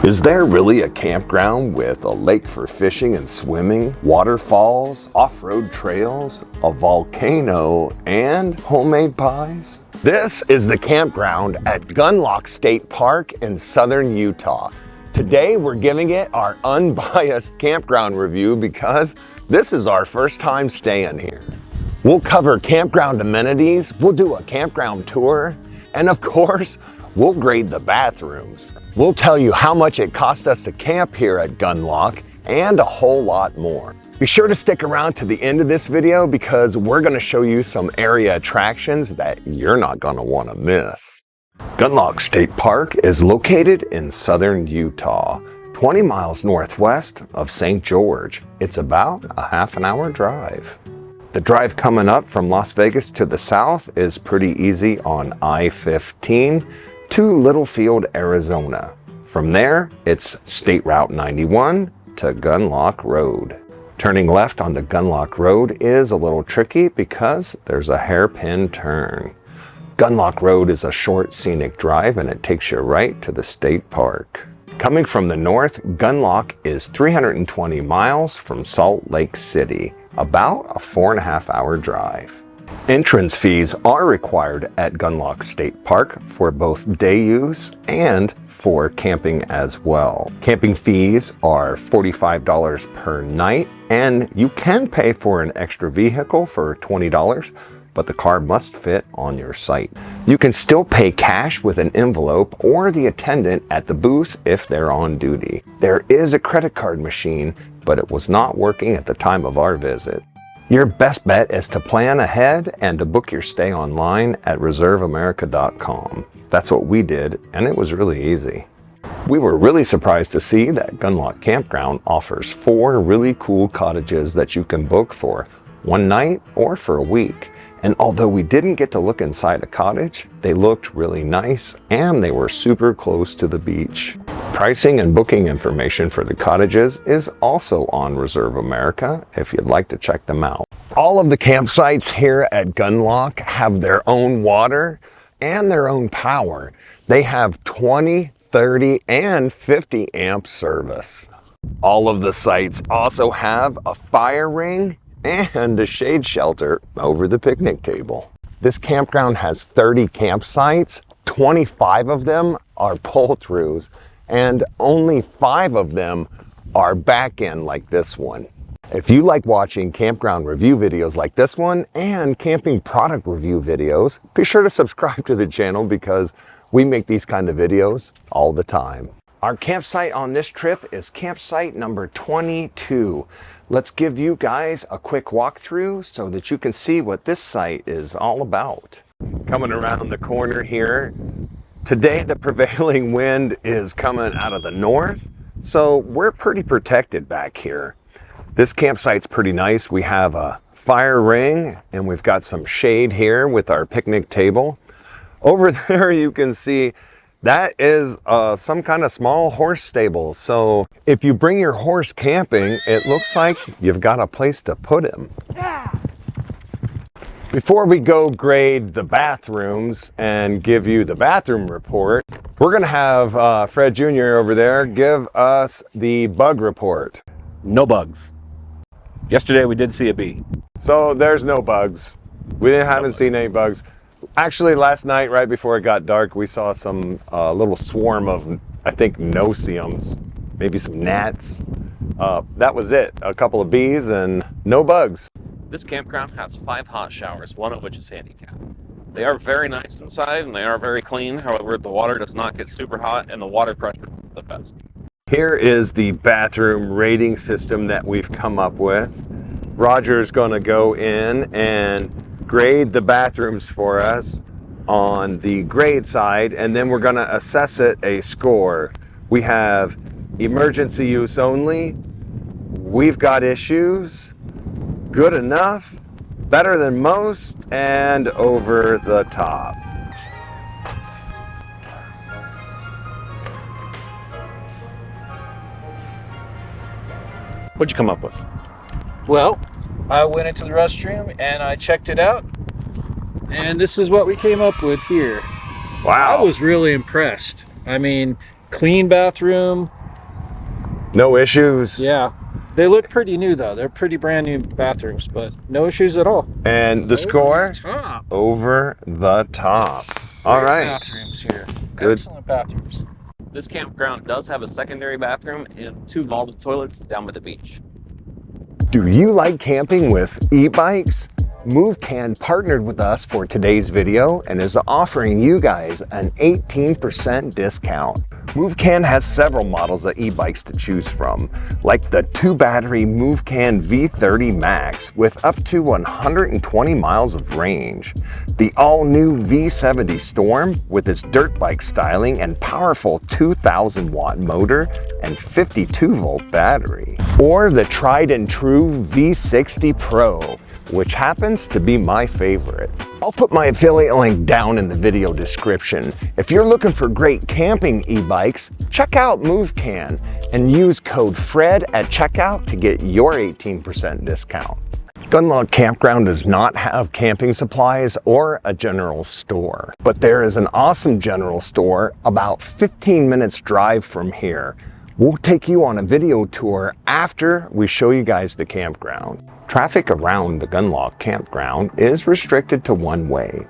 Is there really a campground with a lake for fishing and swimming, waterfalls, off-road trails, a volcano, and homemade pies? This is the campground at Gunlock State Park in southern Utah. Today we're giving it our unbiased campground review because this is our first time staying here. We'll cover campground amenities, we'll do a campground tour, and of course, we'll grade the bathrooms. We'll tell you how much it cost us to camp here at Gunlock and a whole lot more. Be sure to stick around to the end of this video because we're going to show you some area attractions that you're not going to want to miss. Gunlock State Park is located in southern Utah, 20 miles northwest of St. George. It's about a half-an-hour drive. The drive coming up from Las Vegas to the south is pretty easy on I-15 to Littlefield, Arizona. From there, it's State Route 91 to Gunlock Road. Turning left onto Gunlock Road is a little tricky because there's a hairpin turn. Gunlock Road is a short scenic drive and it takes you right to the state park. Coming from the north, Gunlock is 320 miles from Salt Lake City, about a 4.5-hour drive. Entrance fees are required at Gunlock State Park for both day use and for camping as well. Camping fees are $45 per night, and you can pay for an extra vehicle for $20, but the car must fit on your site. You can still pay cash with an envelope or the attendant at the booth if they're on duty. There is a credit card machine, but it was not working at the time of our visit. Your best bet is to plan ahead and to book your stay online at reserveamerica.com. That's what we did, and it was really easy. We were really surprised to see that Gunlock Campground offers 4 really cool cottages that you can book for one night or for a week. And although we didn't get to look inside a cottage, they looked really nice and they were super close to the beach. Pricing and booking information for the cottages is also on Reserve America if you'd like to check them out. All of the campsites here at Gunlock have their own water and their own power. They have 20, 30, and 50 amp service. All of the sites also have a fire ring and a shade shelter over the picnic table. This campground has 30 campsites, 25 of them are pull-throughs, and only 5 of them are back-end like this one. If you like watching campground review videos like this one and camping product review videos, be sure to subscribe to the channel because we make these kind of videos all the time. Our campsite on this trip is campsite number 22. Let's give you guys a quick walkthrough so that you can see what this site is all about. Coming around the corner here, today the prevailing wind is coming out of the north, so we're pretty protected back here. This campsite's pretty nice. We have a fire ring and we've got some shade here with our picnic table. Over there you can see that is some kind of small horse stable. So if you bring your horse camping, it looks like you've got a place to put him. Yeah. Before we go grade the bathrooms and give you the bathroom report, we're gonna have Fred Jr. over there give us the bug report. No bugs. Yesterday we did see a bee. So there's no bugs. We haven't seen any bugs. Actually, last night, right before it got dark, we saw some little swarm of, I think, no-see-ums, maybe some gnats. That was it. A couple of bees and no bugs. This campground has 5 hot showers, one of which is handicapped. They are very nice inside and they are very clean. However, the water does not get super hot and the water pressure is the best. Here is the bathroom rating system that we've come up with. Roger's going to go in and grade the bathrooms for us on the grade side, and then we're going to assess it a score. We have emergency use only, we've got issues, good enough, better than most, and over the top. What'd you come up with? Well, I went into the restroom and I checked it out, and this is what we came up with here. Wow. I was really impressed. I mean, clean bathroom, No issues? Yeah. They look pretty new though. They're pretty brand new bathrooms, but no issues at all. And the score? Top. Over the top. All right. Bathrooms here. Good. Excellent bathrooms. This campground does have a secondary bathroom and 2 vaulted toilets down by the beach. Do you like camping with e-bikes? Movcan partnered with us for today's video and is offering you guys an 18% discount. Movcan has several models of e-bikes to choose from, like the 2-battery Movcan V30 Max with up to 120 miles of range, the all-new V70 Storm with its dirt bike styling and powerful 2,000-watt motor and 52-volt battery, or the tried and true V60 Pro, which happens to be my favorite. I'll put my affiliate link down in the video description. If you're looking for great camping e-bikes, check out Movcan and use code FRED at checkout to get your 18% discount. Gunlock Campground does not have camping supplies or a general store, but there is an awesome general store about 15 minutes drive from here. We'll take you on a video tour after we show you guys the campground. Traffic around the Gunlock Campground is restricted to one way.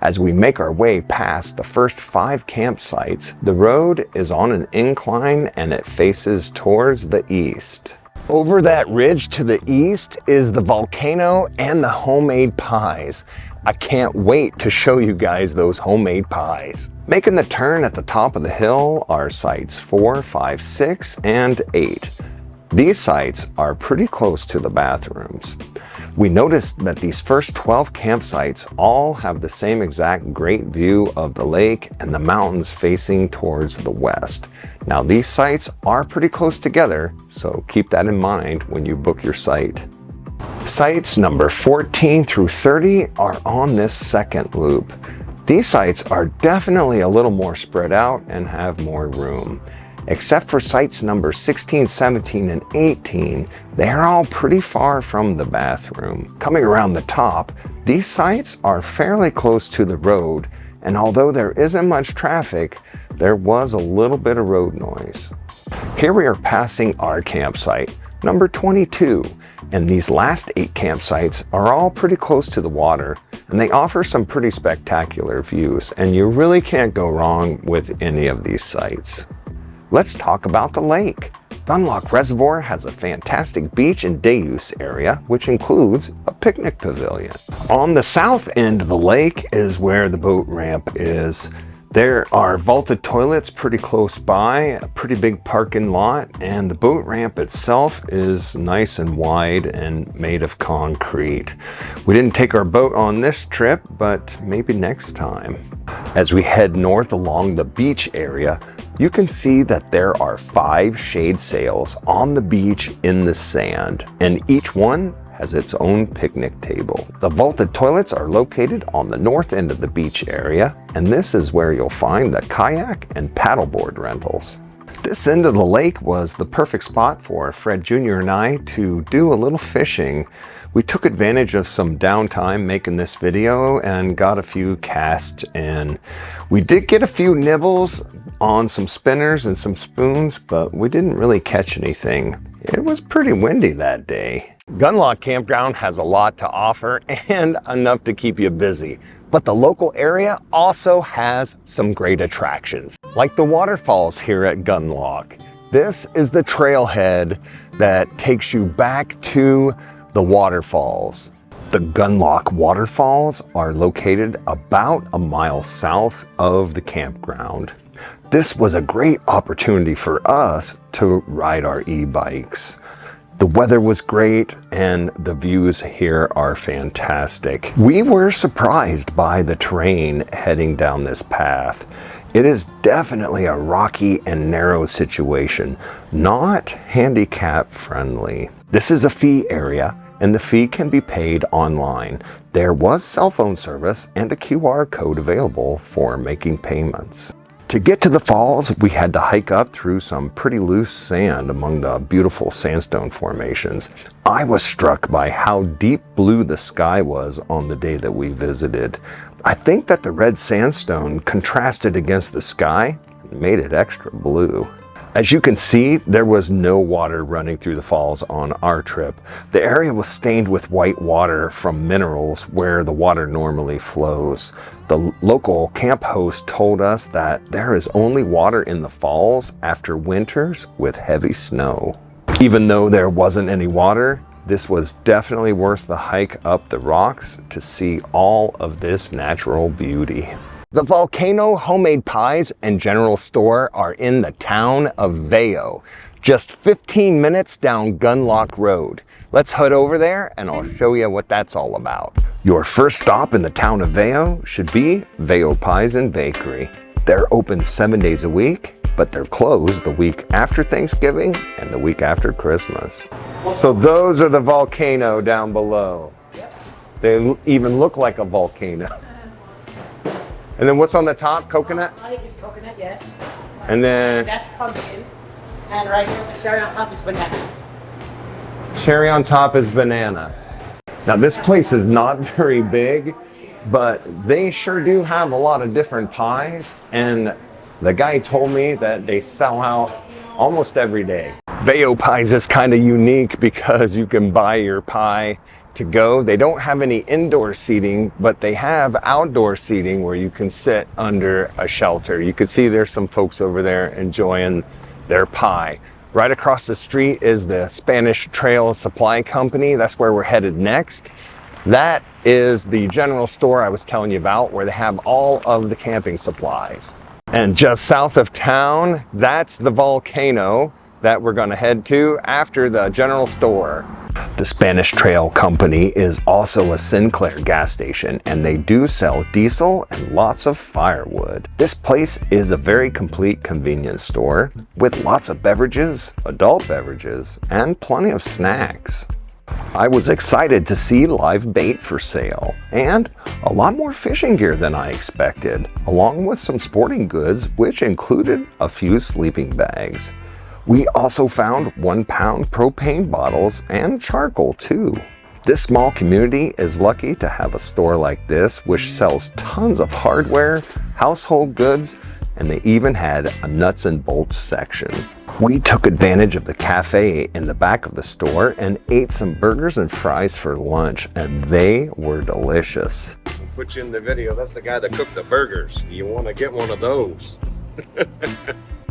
As we make our way past the first 5 campsites, the road is on an incline and it faces towards the east. Over that ridge to the east is the Volcano and the homemade pies. I can't wait to show you guys those homemade pies. Making the turn at the top of the hill are sites 4, 5, 6, and 8. These sites are pretty close to the bathrooms. We noticed that these first 12 campsites all have the same exact great view of the lake and the mountains facing towards the west. Now these sites are pretty close together, so keep that in mind when you book your site. Sites number 14 through 30 are on this second loop. These sites are definitely a little more spread out and have more room. Except for sites number 16, 17, and 18, they're all pretty far from the bathroom. Coming around the top, these sites are fairly close to the road, and although there isn't much traffic, there was a little bit of road noise. Here we are passing our campsite, number 22, and these last 8 campsites are all pretty close to the water, and they offer some pretty spectacular views, and you really can't go wrong with any of these sites. Let's talk about the lake. Gunlock Reservoir has a fantastic beach and day use area, which includes a picnic pavilion. On the south end of the lake is where the boat ramp is. There are vaulted toilets pretty close by, a pretty big parking lot, and the boat ramp itself is nice and wide and made of concrete. We didn't take our boat on this trip, but maybe next time. As we head north along the beach area, you can see that there are 5 shade sails on the beach in the sand, and each one has its own picnic table. The vaulted toilets are located on the north end of the beach area, and this is where you'll find the kayak and paddleboard rentals. This end of the lake was the perfect spot for Fred Jr. and I to do a little fishing. We took advantage of some downtime making this video and got a few casts in. We did get a few nibbles on some spinners and some spoons, but we didn't really catch anything. It was pretty windy that day. Gunlock Campground has a lot to offer and enough to keep you busy, but the local area also has some great attractions, like the Waterfalls here at Gunlock. This is the trailhead that takes you back to the Waterfalls. The Gunlock Waterfalls are located about a mile south of the campground. This was a great opportunity for us to ride our e-bikes. The weather was great and the views here are fantastic. We were surprised by the terrain heading down this path. It is definitely a rocky and narrow situation, not handicap friendly. This is a fee area and the fee can be paid online. There was cell phone service and a QR code available for making payments. To get to the falls, we had to hike up through some pretty loose sand among the beautiful sandstone formations. I was struck by how deep blue the sky was on the day that we visited. I think that the red sandstone contrasted against the sky and made it extra blue. As you can see, there was no water running through the falls on our trip. The area was stained with white water from minerals where the water normally flows. The local camp host told us that there is only water in the falls after winters with heavy snow. Even though there wasn't any water, this was definitely worth the hike up the rocks to see all of this natural beauty. The Volcano homemade pies and general store are in the town of Veyo, just 15 minutes down Gunlock Road. Let's head over there and I'll show you what that's all about. Your first stop in the town of Veyo should be Veyo Pies and Bakery. They're open 7 days a week, but they're closed the week after Thanksgiving and the week after Christmas. So those are the Volcano down below. They even look like a volcano. And then what's on the top? Coconut? Light is coconut, yes. And then That's pumpkin. And right here, the cherry on top is banana. cherry on top is banana. Now this place is not very big, but they sure do have a lot of different pies. And the guy told me that they sell out almost every day. Veyo Pies is kind of unique because you can buy your pie to go. They don't have any indoor seating, but they have outdoor seating where you can sit under a shelter. You can see there's some folks over there enjoying their pie. Right across the street is the Spanish Trail Supply Company. That's where we're headed next. That is the general store I was telling you about, where they have all of the camping supplies. And just south of town, that's the Volcano that we're gonna head to after the general store. The Spanish Trail Company is also a Sinclair gas station, and they do sell diesel and lots of firewood. This place is a very complete convenience store with lots of beverages, adult beverages, and plenty of snacks. I was excited to see live bait for sale and a lot more fishing gear than I expected, along with some sporting goods, which included a few sleeping bags. We also found 1 pound propane bottles and charcoal too. This small community is lucky to have a store like this, which sells tons of hardware, household goods, and they even had a nuts and bolts section. We took advantage of the cafe in the back of the store and ate some burgers and fries for lunch, and they were delicious. I'll put you in the video. That's the guy that cooked the burgers. You want to get one of those.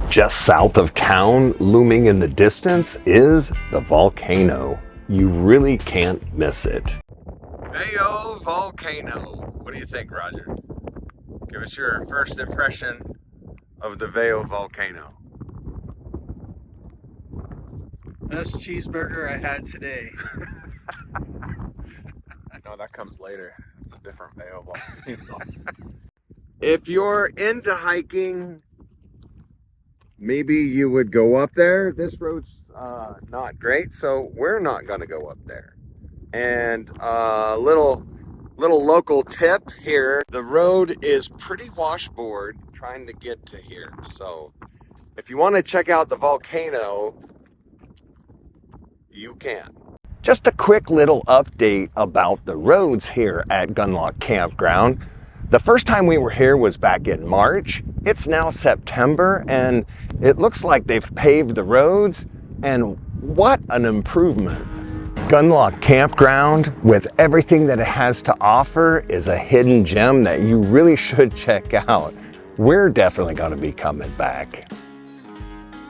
Just south of town, looming in the distance, is the Volcano. You really can't miss it. Veyo Volcano. What do you think, Roger? Give us your first impression of the Veyo Volcano. Best cheeseburger I had today. No, that comes later. It's a different Veyo Volcano. If you're into hiking, maybe you would go up there. This road's not great, so we're not gonna go up there. And little local tip here, the road is pretty washboard trying to get to here. So if you want to check out the Volcano, you can. Just a quick little update about the roads here at Gunlock Campground. The first time we were here was back in March. It's now September, and it looks like they've paved the roads, and what an improvement. Gunlock Campground, with everything that it has to offer, is a hidden gem that you really should check out. We're definitely going to be coming back.